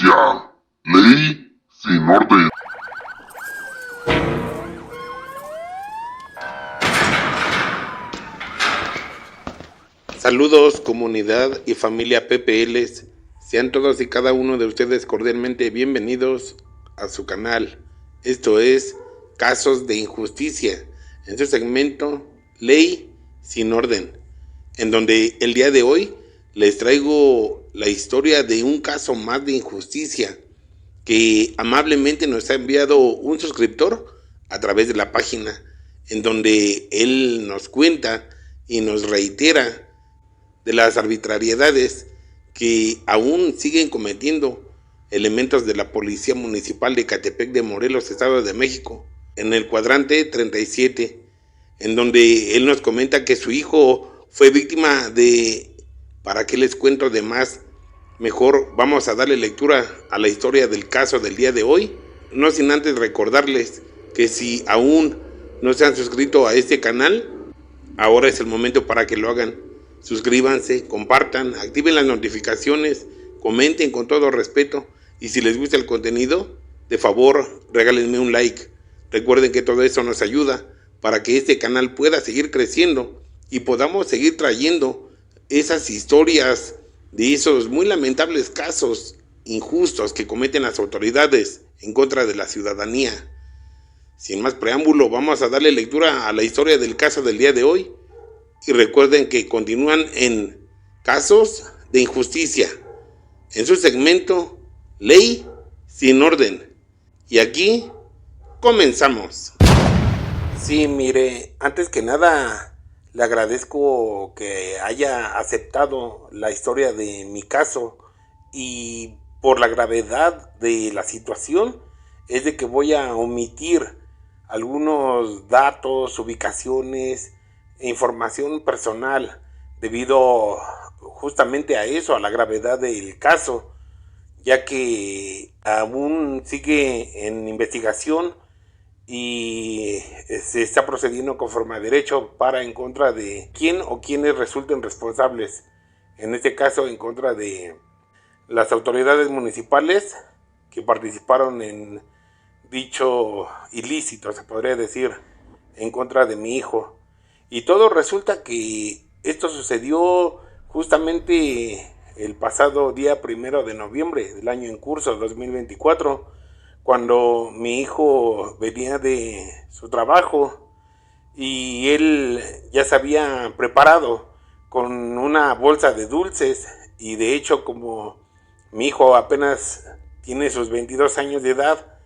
Injusticia. Ley sin orden. Saludos comunidad y familia PPLs, sean todos y cada uno de ustedes cordialmente bienvenidos a su canal. Esto es Casos de Injusticia, en su segmento Ley sin Orden, en donde el día de hoy les traigo la historia de un caso más de injusticia que amablemente nos ha enviado un suscriptor a través de la página, en donde él nos cuenta y nos reitera de las arbitrariedades que aún siguen cometiendo elementos de la Policía Municipal de Ecatepec de Morelos, Estado de México, en el cuadrante 37, en donde él nos comenta que su hijo fue víctima de... ¿Para qué les cuento de más? Mejor vamos a darle lectura a la historia del caso del día de hoy, no sin antes recordarles que si aún no se han suscrito a este canal, ahora es el momento para que lo hagan. Suscríbanse, compartan, activen las notificaciones, comenten con todo respeto y si les gusta el contenido, de favor regálenme un like. Recuerden que todo eso nos ayuda para que este canal pueda seguir creciendo y podamos seguir trayendo esas historias de esos muy lamentables casos injustos que cometen las autoridades en contra de la ciudadanía. Sin más preámbulo, vamos a darle lectura a la historia del caso del día de hoy. Y recuerden que continúan en Casos de Injusticia, en su segmento Ley sin Orden. Y aquí comenzamos. Sí, mire, antes que nada le agradezco que haya aceptado la historia de mi caso y por la gravedad de la situación es de que voy a omitir algunos datos, ubicaciones, información personal debido justamente a eso, a la gravedad del caso, ya que aún sigue en investigación y se está procediendo conforme a derecho para en contra de quién o quienes resulten responsables, en este caso en contra de las autoridades municipales que participaron en dicho ilícito, se podría decir, en contra de mi hijo. Y todo resulta que esto sucedió justamente el pasado día 1 de noviembre del año en curso, 2024, cuando mi hijo venía de su trabajo y él ya se había preparado con una bolsa de dulces y de hecho como mi hijo apenas tiene sus 22 años de edad,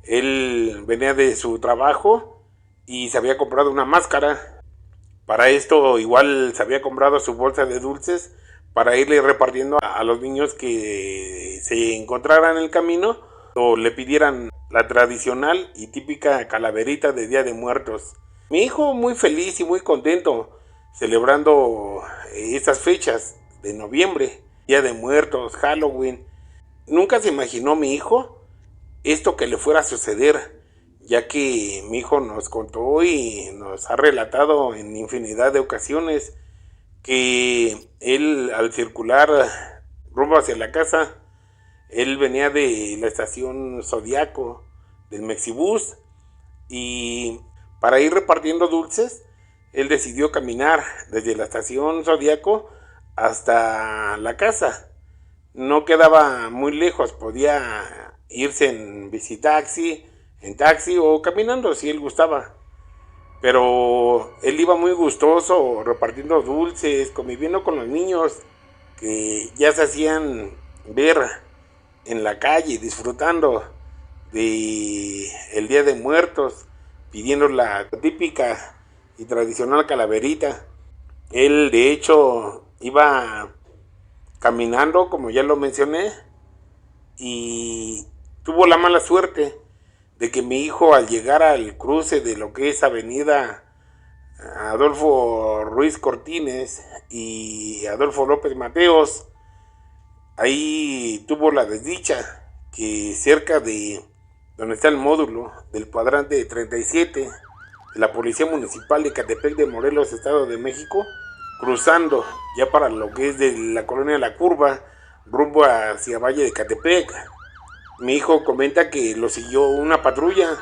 él venía de su trabajo y se había comprado una máscara. Para esto igual se había comprado su bolsa de dulces para irle repartiendo a los niños que se encontraran en el camino o le pidieran la tradicional y típica calaverita de Día de Muertos. Mi hijo muy feliz y muy contento celebrando estas fechas de noviembre, Día de Muertos, Halloween. Nunca se imaginó mi hijo esto que le fuera a suceder, ya que mi hijo nos contó y nos ha relatado en infinidad de ocasiones que él al circular rumbo hacia la casa, él venía de la estación Zodiaco del Mexibús y para ir repartiendo dulces, él decidió caminar desde la estación Zodiaco hasta la casa. No quedaba muy lejos, podía irse en bicitaxi, en taxi o caminando si él gustaba. Pero él iba muy gustoso repartiendo dulces, conviviendo con los niños que ya se hacían ver en la calle, disfrutando de el Día de Muertos, pidiendo la típica y tradicional calaverita. Él de hecho iba caminando, como ya lo mencioné, y tuvo la mala suerte de que mi hijo al llegar al cruce de lo que es avenida Adolfo Ruiz Cortines y Adolfo López Mateos, ahí tuvo la desdicha que cerca de donde está el módulo del cuadrante 37 de la Policía Municipal de Ecatepec de Morelos, Estado de México, cruzando ya para lo que es de la colonia La Curva rumbo hacia Valle de Catepec. Mi hijo comenta que lo siguió una patrulla,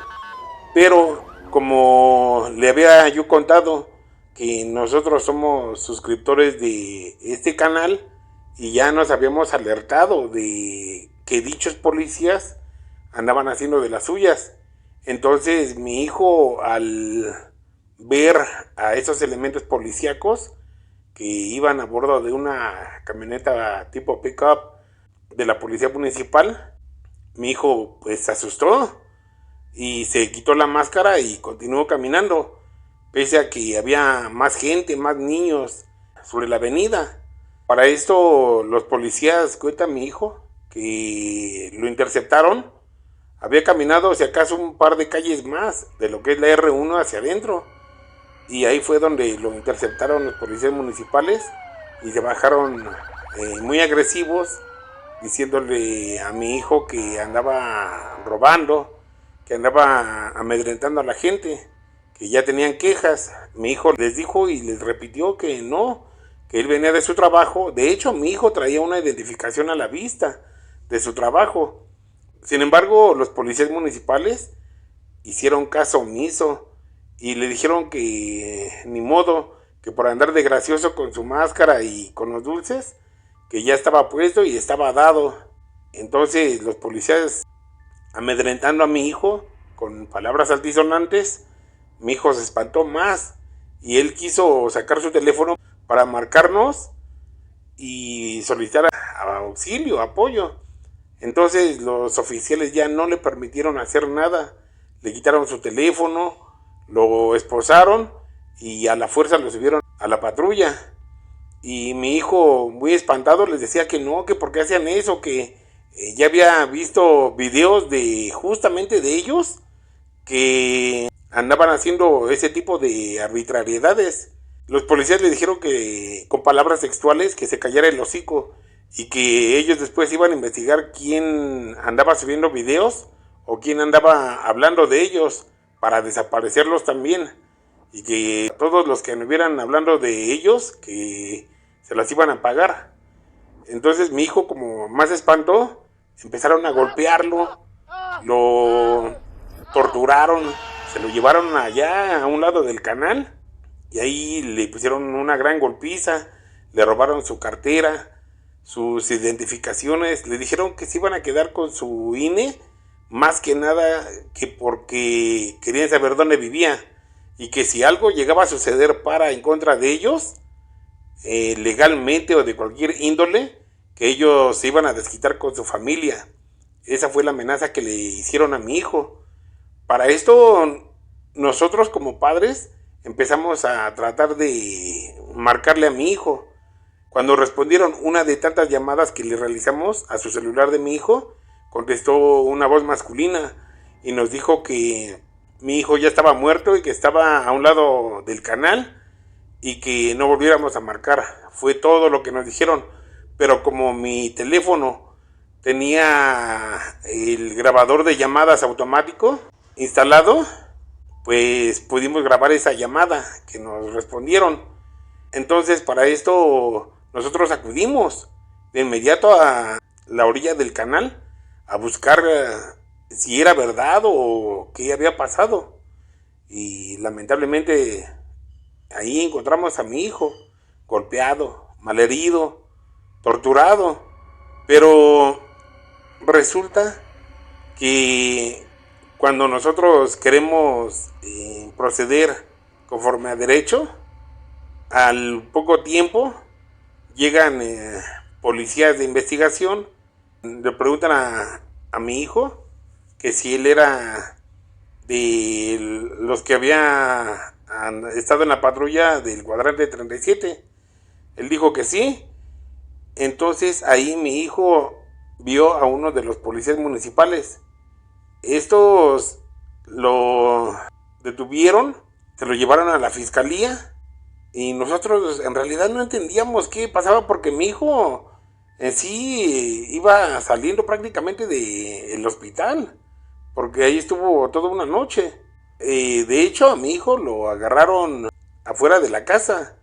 pero como le había yo contado que nosotros somos suscriptores de este canal y ya nos habíamos alertado de que dichos policías andaban haciendo de las suyas. Entonces mi hijo, al ver a esos elementos policíacos que iban a bordo de una camioneta tipo pickup de la policía municipal, mi hijo pues se asustó y se quitó la máscara y continuó caminando, pese a que había más gente, más niños sobre la avenida. Para esto los policías, cuenta mi hijo, que lo interceptaron. Había caminado si acaso un par de calles más de lo que es la R1 hacia adentro. Y ahí fue donde lo interceptaron los policías municipales y se bajaron muy agresivos, diciéndole a mi hijo que andaba robando, que andaba amedrentando a la gente, que ya tenían quejas. Mi hijo les dijo y les repitió que no, que él venía de su trabajo. De hecho, mi hijo traía una identificación a la vista de su trabajo. Sin embargo, los policías municipales hicieron caso omiso y le dijeron que ni modo, que por andar de gracioso con su máscara y con los dulces, que ya estaba puesto y estaba dado. Entonces los policías, amedrentando a mi hijo con palabras altisonantes, mi hijo se espantó más y él quiso sacar su teléfono para marcarnos y solicitar auxilio, apoyo. Entonces los oficiales ya no le permitieron hacer nada, le quitaron su teléfono, lo esposaron y a la fuerza lo subieron a la patrulla. Y mi hijo, muy espantado, les decía que no, que por qué hacían eso, que ya había visto videos de justamente de ellos que andaban haciendo ese tipo de arbitrariedades. Los policías le dijeron que, con palabras textuales, que se callara el hocico y que ellos después iban a investigar quién andaba subiendo videos o quién andaba hablando de ellos para desaparecerlos también, y que todos los que anduvieran hablando de ellos, que se las iban a pagar. Entonces mi hijo, como más espantó, empezaron a golpearlo, lo torturaron, se lo llevaron allá a un lado del canal y ahí le pusieron una gran golpiza, le robaron su cartera, sus identificaciones, le dijeron que se iban a quedar con su INE, más que nada que porque querían saber dónde vivía y que si algo llegaba a suceder para en contra de ellos, legalmente o de cualquier índole, que ellos se iban a desquitar con su familia. Esa fue la amenaza que le hicieron a mi hijo. Para esto, nosotros como padres empezamos a tratar de marcarle a mi hijo. Cuando respondieron una de tantas llamadas que le realizamos a su celular de mi hijo, contestó una voz masculina y nos dijo que mi hijo ya estaba muerto y que estaba a un lado del canal y que no volviéramos a marcar. Fue todo lo que nos dijeron, pero como mi teléfono tenía el grabador de llamadas automático instalado, pues pudimos grabar esa llamada que nos respondieron. Entonces, para esto nosotros acudimos de inmediato a la orilla del canal a buscar si era verdad o qué había pasado. Y lamentablemente ahí encontramos a mi hijo golpeado, malherido, torturado. Pero resulta que cuando nosotros queremos proceder conforme a derecho, al poco tiempo llegan policías de investigación, le preguntan a mi hijo que si él era de los que había estado en la patrulla del cuadrante 37. Él dijo que sí. Entonces ahí mi hijo vio a uno de los policías municipales. Estos lo detuvieron, se lo llevaron a la fiscalía y nosotros en realidad no entendíamos qué pasaba porque mi hijo en sí iba saliendo prácticamente del hospital, porque ahí estuvo toda una noche. De hecho, a mi hijo lo agarraron afuera de la casa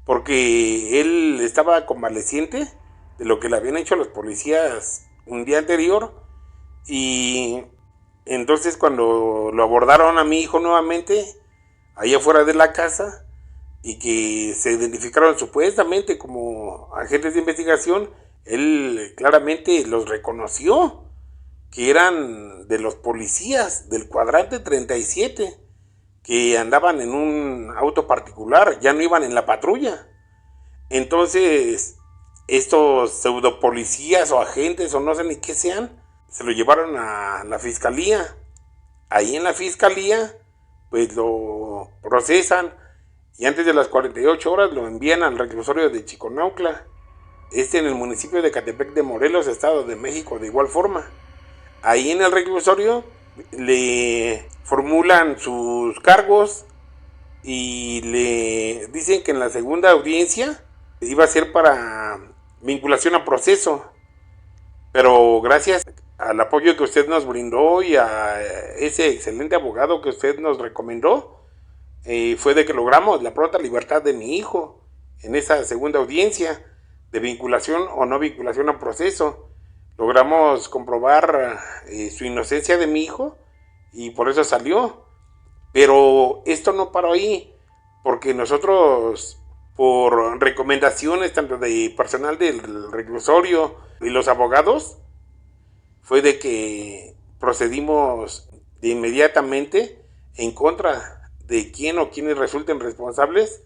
porque él estaba convaleciente de lo que le habían hecho los policías un día anterior. Y entonces cuando lo abordaron a mi hijo nuevamente, ahí afuera de la casa, y que se identificaron supuestamente como agentes de investigación, él claramente los reconoció, que eran de los policías del cuadrante 37, que andaban en un auto particular, ya no iban en la patrulla. Entonces, estos pseudo policías o agentes o no sé ni qué sean, se lo llevaron a la fiscalía. Ahí en la fiscalía, pues lo procesan y antes de las 48 horas lo envían al reclusorio de Chiconaucla, en el municipio de Catepec de Morelos, Estado de México, de igual forma. Ahí en el reclusorio le formulan sus cargos y le dicen que en la segunda audiencia iba a ser para vinculación a proceso, pero gracias al apoyo que usted nos brindó y a ese excelente abogado que usted nos recomendó, fue de que logramos la pronta libertad de mi hijo en esa segunda audiencia de vinculación o no vinculación a proceso. Logramos comprobar su inocencia de mi hijo y por eso salió. Pero esto no paró ahí, porque nosotros, por recomendaciones tanto de personal del reclusorio y los abogados, fue de que procedimos de inmediatamente en contra de quién o quienes resulten responsables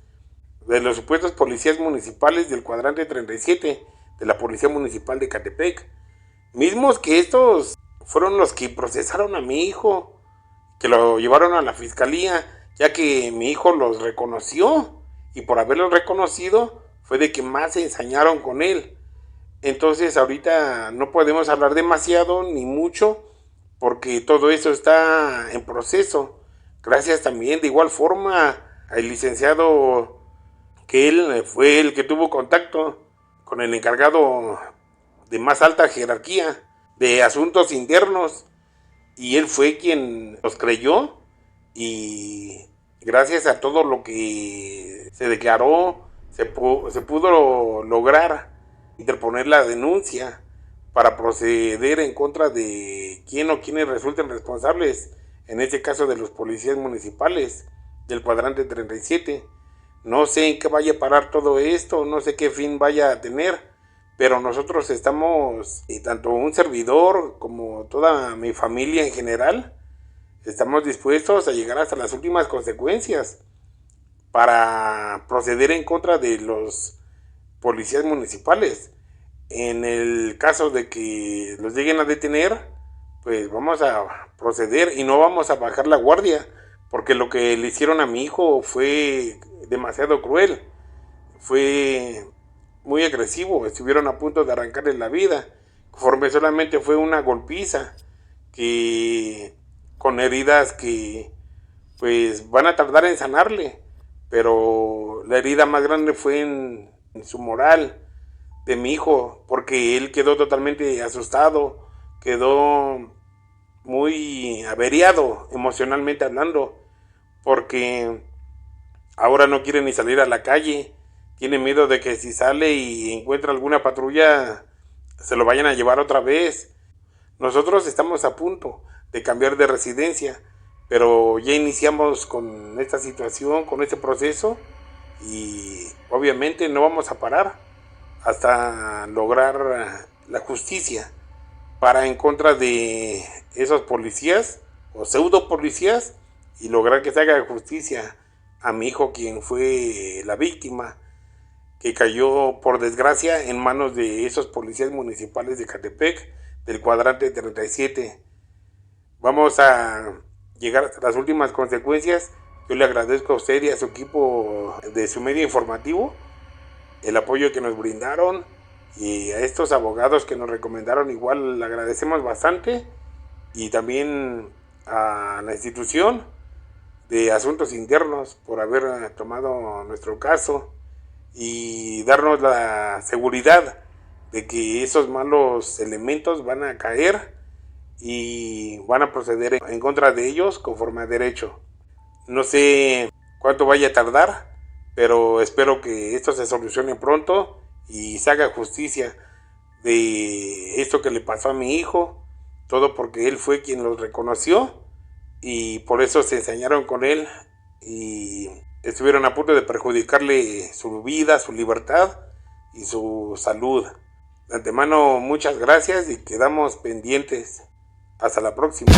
de los supuestos policías municipales del cuadrante 37 de la Policía Municipal de Catepec. Mismos que estos fueron los que procesaron a mi hijo, que lo llevaron a la fiscalía, ya que mi hijo los reconoció, y por haberlos reconocido fue de que más se ensañaron con él. Entonces ahorita no podemos hablar demasiado ni mucho, porque todo eso está en proceso. Gracias también de igual forma al licenciado, que él fue el que tuvo contacto con el encargado de más alta jerarquía de asuntos internos, y él fue quien nos creyó, y gracias a todo lo que se declaró se pudo lograr interponer la denuncia para proceder en contra de quién o quienes resulten responsables, en este caso de los policías municipales del cuadrante 37. No sé en qué vaya a parar todo esto, no sé qué fin vaya a tener, pero nosotros estamos, y tanto un servidor como toda mi familia en general, estamos dispuestos a llegar hasta las últimas consecuencias para proceder en contra de los policías municipales. En el caso de que los lleguen a detener, pues vamos a proceder y no vamos a bajar la guardia, porque lo que le hicieron a mi hijo fue demasiado cruel, fue muy agresivo, estuvieron a punto de arrancarle la vida, conforme solamente fue una golpiza, que con heridas que pues van a tardar en sanarle, pero la herida más grande fue en su moral de mi hijo, porque él quedó totalmente asustado, quedó muy averiado emocionalmente hablando, porque ahora no quiere ni salir a la calle, tiene miedo de que si sale y encuentra alguna patrulla se lo vayan a llevar otra vez. Nosotros estamos a punto de cambiar de residencia, pero ya iniciamos con esta situación, con este proceso, y obviamente no vamos a parar hasta lograr la justicia para en contra de esos policías o pseudo policías, y lograr que se haga justicia a mi hijo, quien fue la víctima, que cayó por desgracia en manos de esos policías municipales de Catepec del cuadrante 37. Vamos a llegar a las últimas consecuencias. Yo le agradezco a usted y a su equipo de su medio informativo el apoyo que nos brindaron, y a estos abogados que nos recomendaron igual le agradecemos bastante, y también a la institución de asuntos internos por haber tomado nuestro caso y darnos la seguridad de que esos malos elementos van a caer y van a proceder en contra de ellos conforme a derecho. No sé cuánto vaya a tardar, pero espero que esto se solucione pronto y se haga justicia. de esto que le pasó a mi hijo, todo porque él fue quien los reconoció y por eso se ensañaron con él y estuvieron a punto de perjudicarle su vida, su libertad y su salud. De antemano, muchas gracias y quedamos pendientes. Hasta la próxima.